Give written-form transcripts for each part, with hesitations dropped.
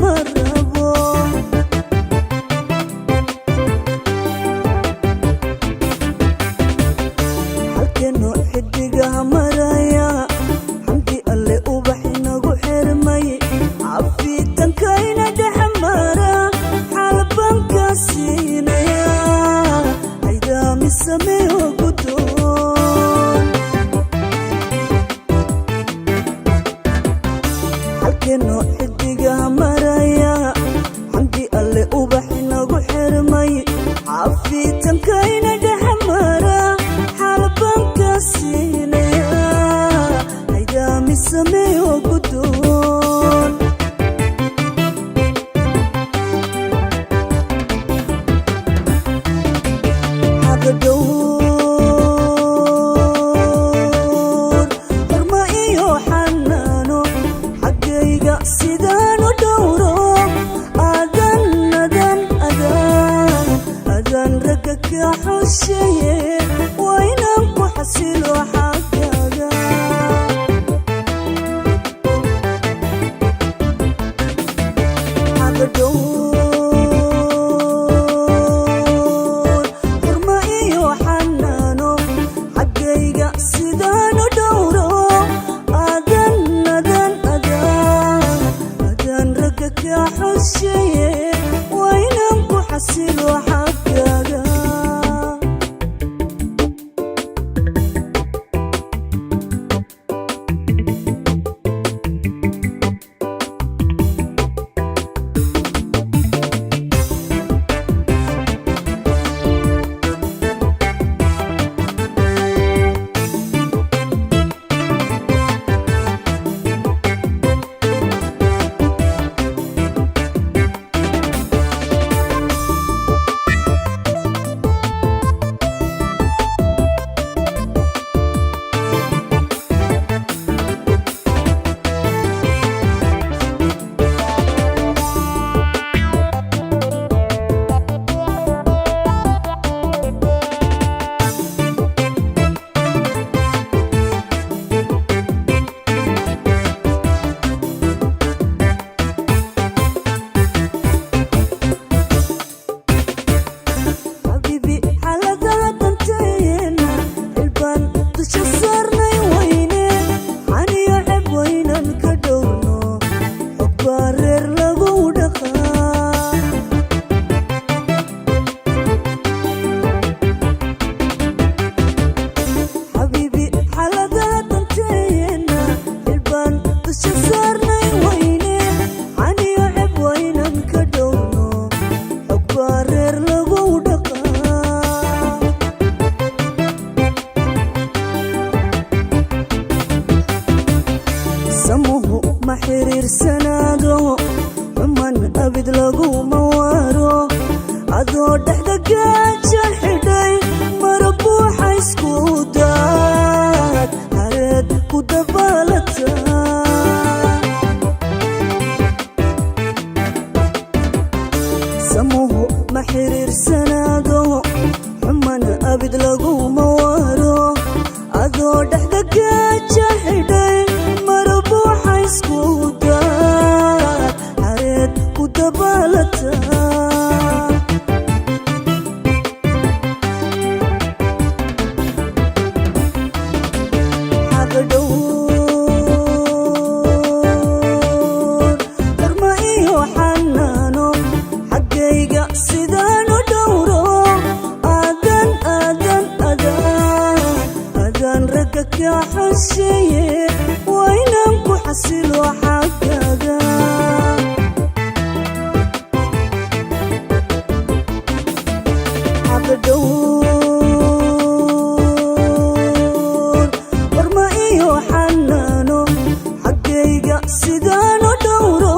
marabo halkeeno xidigaha maraya xamdi alle ubax inagu xirmay cafiitankayna dhex mara xalban ka siinaya aydaami sameeyo gudoon halkeeno xidigaha maraya xamdi alle ubax inagu xirmay cafiitankayna dhex mara xalban ka siinaya aydaami sameeyo gudoon dhowr horma iyo xanaano xaggayga sidaan u dhowro adan ragga ka xosheeye waa inaan ku xasilo xaggaaga sidaan u dhowro adan ragga ka xosheeye waa inaan ku xasilo xaggaaga samuhu ma xiriirsanaado xuman abid laguma waaro adoo dhexda gaaja xidhay mara buuxa isku daad hareed ku dabaalata samuhu ma xiriirsanaado xuman abid laguma waaro adoo dhexda gaaja xidhay mara buuxa isku daad hareed ku dabaalata sidaan u dhowro adan ragga ka xosheeye waa inaan ku xasilo xaggaaga dhowr horma iyo xanaano xaggayga sidaan u dhowro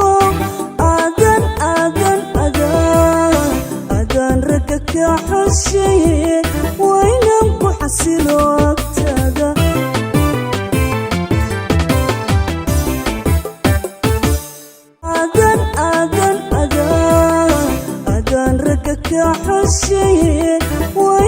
adan ragga ka xosheeye waa inaan ku xasilo agtaada adan ragga ka xosheeye waa